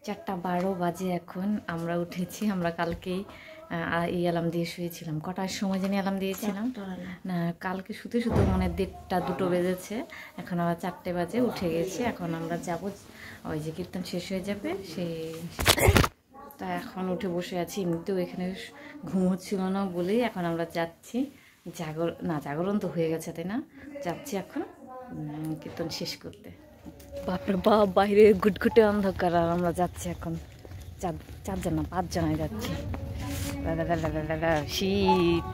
4:12 বাজে এখন। আমরা উঠেছি। আমরা কালকেই এই অ্যালার্ম দিয়ে শুয়েছিলাম। কটার সময় জানি অ্যালার্ম দিয়েছিলাম না, কালকে শুতে শুতে মানে 1:30 2টো বেজেছে। এখন আবার 4টে বাজে উঠে গেছি। এখন আমরা যাব, ওই যে কীর্তন শেষ হয়ে যাবে সেই, তা এখন উঠে বসে আছি। এমনিতেও এখানে ঘুম হচ্ছিল না বলেই এখন আমরা যাচ্ছি। জাগরণ তো হয়ে গেছে, তাই না? যাচ্ছি এখন কীর্তন শেষ করতে। বাপরে বাপ, বাইরে ঘুটঘুটে অন্ধকার, আর আমরা যাচ্ছি এখন 4জন না 5 জনায় যাচ্ছি। শীত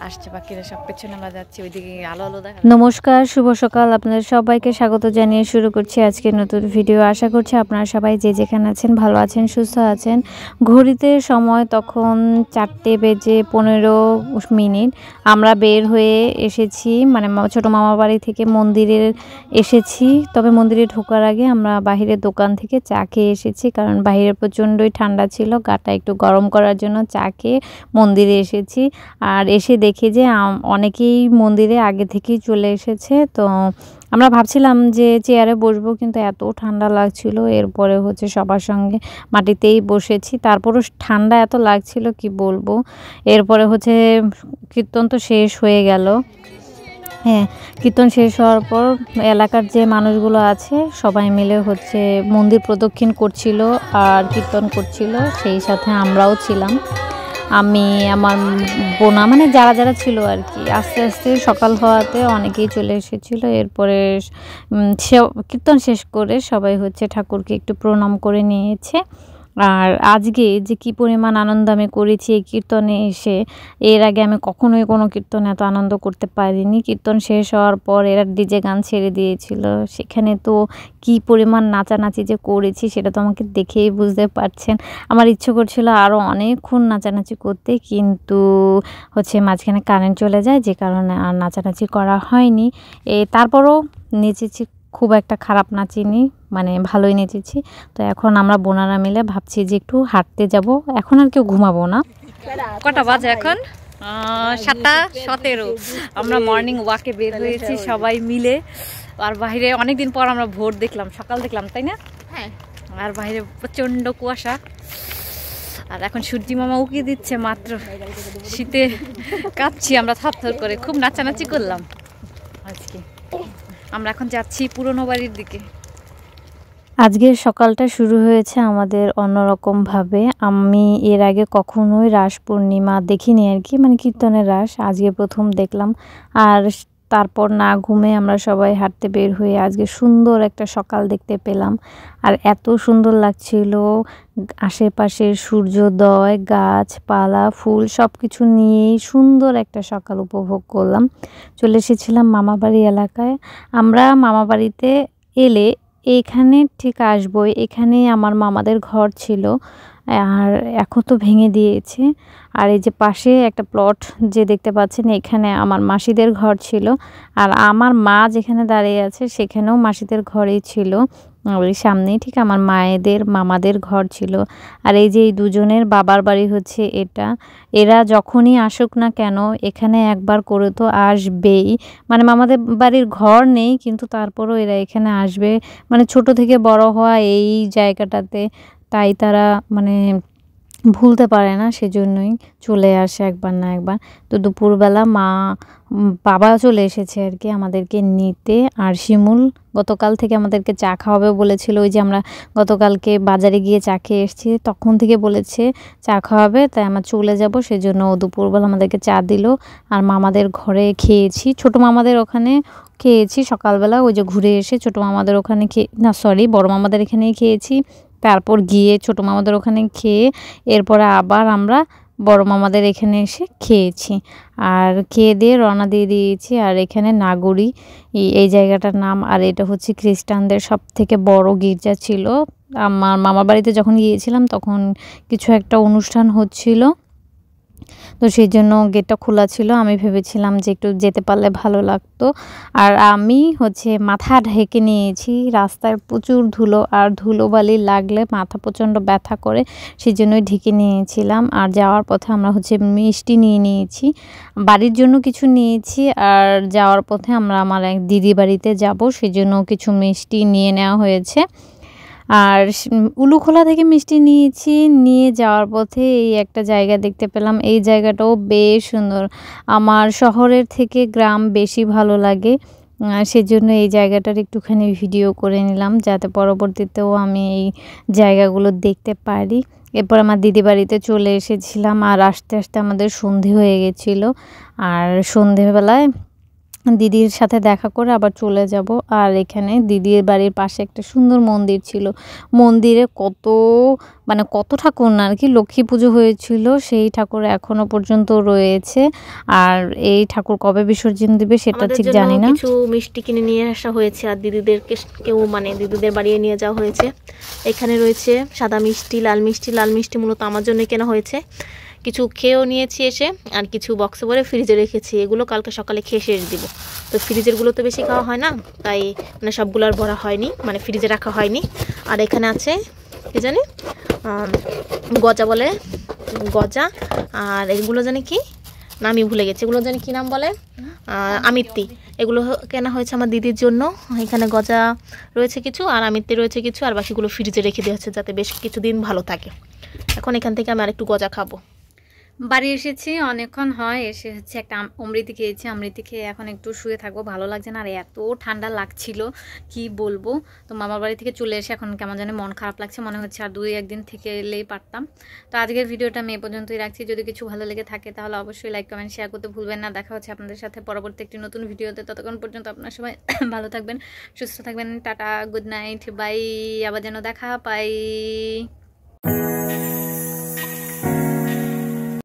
আসছে, পাখিরা সব পেছনে আমরা যাচ্ছি, ওইদিকে আলো আলো দেখা। নমস্কার, শুভ সকাল। আপনাদের সবাইকে স্বাগত জানিয়ে শুরু করছি আজকের নতুন ভিডিও। আশা করছি আপনারা সবাই যে যেখানে আছেন ভালো আছেন, সুস্থ আছেন। ঘড়িতে সময় তখন 4:15 আমরা বের হয়ে এসেছি, মানে ছোটো মামার বাড়ি থেকে মন্দিরে এসেছি। তবে মন্দিরে ঢোকার আগে আমরা বাহিরের দোকান থেকে চা খেয়ে এসেছি, কারণ বাইরে প্রচণ্ডই ঠান্ডা ছিল। গাটা একটু গরম করার জন্য চা খেয়ে মন্দিরে এসেছি। আর এসে দেখি যে অনেকেই মন্দিরে আগে থেকেই চলে এসেছে। তো আমরা ভাবছিলাম যে চেয়ারে বসবো, কিন্তু এত ঠান্ডা লাগছিল। এরপরে হচ্ছে সবার সঙ্গে মাটিতেই বসেছি। তারপরও ঠান্ডা এত লাগছিল কি বলবো। এরপরে হচ্ছে কীর্তন তো শেষ হয়ে গেল। হ্যাঁ, কীর্তন শেষ হওয়ার পর এলাকার যে মানুষগুলো আছে সবাই মিলে হচ্ছে মন্দির প্রদক্ষিণ করছিল আর কীর্তন করছিল, সেই সাথে আমরাও ছিলাম। আমি, আমার বোনা, মানে যারা যারা ছিল আর কি। আস্তে আস্তে সকাল হওয়াতে অনেকেই চলে এসেছিলো। এরপরে কীর্তন শেষ করে সবাই হচ্ছে ঠাকুরকে একটু প্রণাম করে নিয়েছে। আর আজকে যে কি পরিমাণ আনন্দ আমি করেছি এই কীর্তনে এসে, এর আগে আমি কখনোই কোনো কীর্তনে এত আনন্দ করতে পারিনি। কীর্তন শেষ হওয়ার পর এরা ডিজে গান ছেড়ে দিয়েছিল, সেখানে তো কি পরিমাণ নাচানাচি যে করেছি সেটা তো আমাকে দেখেই বুঝতে পারছেন। আমার ইচ্ছে করছিল আরও অনেকক্ষণ নাচানাচি করতে, কিন্তু হচ্ছে মাঝখানে কারেন্ট চলে যায়, যে কারণে আর নাচানাচি করা হয়নি। তারপরও নেচেছি, খুব একটা খারাপ নাচিনি, মানে ভালোই নেচেছি। তো এখন আমরা বোনারা মিলে ভাবছি যে একটু হাঁটতে যাব। এখন আর কেউ ঘুমাবো না। কটা বাজে এখন? 7:17। আমরা মর্নিং ওয়াকে বের হয়েছি সবাই মিলে। আর বাইরে অনেকদিন পর আমরা ভোর দেখলাম, সকাল দেখলাম, তাই না? হ্যাঁ। আর বাইরে প্রচণ্ড কুয়াশা, আর এখন সূর্যি মামা উকি দিচ্ছে মাত্র। শীতে কাঁপছি আমরা থরথর করে। খুব নাচানাচি করলাম আজকে। আমরা এখন যাচ্ছি পুরনো বাড়ির দিকে। আজকের সকালটা শুরু হয়েছে আমাদের অন্যরকমভাবে। আমি এর আগে কখনোই রাস পূর্ণিমা দেখিনি আর কি, মানে কীর্তনের রাস আজকে প্রথম দেখলাম। আর তারপর না ঘুমে আমরা সবাই হাঁটতে বের হয়ে আজকে সুন্দর একটা সকাল দেখতে পেলাম। আর এত সুন্দর লাগছিল, আশেপাশের সূর্যোদয়, গাছপালা, ফুল সব কিছু নিয়েই সুন্দর একটা সকাল উপভোগ করলাম। চলে এসেছিলাম মামাবাড়ি এলাকায়। আমরা মামাবাড়িতে এলে এখানে ঠিক আসবো, এখানেই আমার মামাদের ঘর ছিল, আর এখন তো ভেঙে দিয়েছে। আর এই যে পাশে একটা প্লট যে দেখতে পাচ্ছেন, এখানে আমার মাসিদের ঘর ছিল। আর আমার মা যেখানে দাঁড়িয়ে আছে সেখানেও মাসিদের ঘরেই ছিল। ওই সামনেই ঠিক আমার মায়েদের মামাদের ঘর ছিল। আর এই যে এই দুজনের বাবার বাড়ি হচ্ছে এটা। এরা যখনই আসুক না কেন এখানে একবার করে তো আসবেই। মানে মামাদের বাড়ির ঘর নেই, কিন্তু তারপরও এরা এখানে আসবে। মানে ছোট থেকে বড় হওয়া এই জায়গাটাতে, তাই তারা মানে ভুলতে পারে না, সেজন্যই চলে আসে একবার না একবার। তো দুপুরবেলা বাবা চলে এসেছে আর কি আমাদেরকে নিতে। আর শিমুল গতকাল থেকে আমাদেরকে চা খাওয়াবে বলেছিল। ওই যে আমরা গতকালকে বাজারে গিয়ে চা খেয়ে এসেছি, তখন থেকে বলেছে চা খাওয়াবে, তাই আমরা চলে যাব। সেজন্য ও দুপুরবেলা আমাদেরকে চা দিল। আর মামাদের ঘরে খেয়েছি, ছোটো মামাদের ওখানে খেয়েছি সকালবেলা। ওই যে ঘুরে এসে ছোটো মামাদের ওখানে বড় মামাদের এখানেই খেয়েছি। তারপর গিয়ে ছোটো মামাদের ওখানে খেয়ে এরপরে আবার আমরা বড় মামাদের এখানে এসে খেয়েছি। আর খেয়ে দিয়ে রওনা দিয়ে দিয়েছি। আর এখানে নাগরী এই জায়গাটার নাম। আর এটা হচ্ছে খ্রিস্টানদের সব থেকে বড় গির্জা ছিল। আমার মামার বাড়িতে যখন গিয়েছিলাম তখন কিছু একটা অনুষ্ঠান হচ্ছিল, তো সেই জন্য গেটটা খোলা ছিল। আমি ভেবেছিলাম যে একটু যেতে পারলে ভালো লাগতো। আর আমি হচ্ছে মাথা ঢেকে নিয়েছি, রাস্তায় প্রচুর ধুলো, আর ধুলোবালি লাগলে মাথা প্রচণ্ড ব্যথা করে, সেই জন্যই ঢেকে নিয়েছিলাম। আর যাওয়ার পথে আমরা হচ্ছে মিষ্টি নিয়ে নিয়েছি, বাড়ির জন্য কিছু নিয়েছি। আর যাওয়ার পথে আমরা আমার এক দিদি বাড়িতে যাব, সেই জন্য কিছু মিষ্টি নিয়ে নেওয়া হয়েছে। আর উলুখোলা থেকে মিষ্টি নিয়েছি, নিয়ে যাওয়ার পথে এই একটা জায়গা দেখতে পেলাম। এই জায়গাটাও বেশ সুন্দর। আমার শহরের থেকে গ্রাম বেশি ভালো লাগে, সেজন্য এই জায়গাটার একটুখানি ভিডিও করে নিলাম যাতে পরবর্তীতেও আমি এই জায়গাগুলো দেখতে পারি। এরপর আমার দিদি বাড়িতে চলে এসেছিলাম, আর আস্তে আস্তে আমাদের সন্ধে হয়ে গেছিলো। আর সন্ধেবেলায় দিদির সাথে দেখা করে আবার চলে যাব। আর এখানে দিদির বাড়ির পাশে একটা সুন্দর মন্দির ছিল। মন্দিরে কত ঠাকুর না আর কি, লক্ষ্মী পুজো হয়েছিল, সেই ঠাকুর এখনো পর্যন্ত রয়েছে। আর এই ঠাকুর কবে বিসর্জন দিবে সেটা ঠিক জানি না। কিছু মিষ্টি কিনে নিয়ে আসা হয়েছে আর দিদিদের বাড়ি নিয়ে যাওয়া হয়েছে। এখানে রয়েছে সাদা মিষ্টি, লাল মিষ্টি। লাল মিষ্টি মূলত আমার জন্য কেনা হয়েছে। কিছু খেয়েও নিয়েছি এসে, আর কিছু বক্সে ভরে ফ্রিজে রেখেছি। এগুলো কালকে সকালে খেয়ে শেষ দিব। তো ফ্রিজেরগুলো তো বেশি খাওয়া হয় না, তাই সবগুলো আর ভরা হয়নি, ফ্রিজে রাখা হয়নি। আর এখানে আছে কি জানি গজা বলে, গজা। আর এগুলো জানি কি না, আমি ভুলে গেছি, এগুলো জানি কি নাম বলে, আমিত্তি। এগুলো কেনা হয়েছে আমার দিদির জন্য। এখানে গজা রয়েছে কিছু, আর আমিত্তি রয়েছে কিছু, আর বাকিগুলো ফ্রিজে রেখে দেওয়া হচ্ছে যাতে বেশ কিছুদিন ভালো থাকে। এখন এখান থেকে আমি আরেকটু গজা খাবো। বাড়ি এসেছি অনেকক্ষণ হয়, এসে হচ্ছে একটা অমৃতি খেয়েছি। অমৃতি খেয়ে এখন একটু শুয়ে থাকবো, ভালো লাগছে না, আর এত ঠান্ডা লাগছিল কি বলবো। তো মামার বাড়ি থেকে চলে এসে এখন কেমন জানি মন খারাপ লাগছে, মনে হচ্ছে আর 2-1 দিন থেকে এলেই পারতাম। তো আজকের ভিডিওটা আমি এ পর্যন্তই রাখছি। যদি কিছু ভালো লেগে থাকে তাহলে অবশ্যই লাইক কমেন্ট শেয়ার করতে ভুলবেন না। দেখা হচ্ছে আপনাদের সাথে পরবর্তী একটি নতুন ভিডিওতে। ততক্ষণ পর্যন্ত আপনার সবাই ভালো থাকবেন, সুস্থ থাকবেন। Ta-ta, good night, bye. আবার যেন দেখা পাই।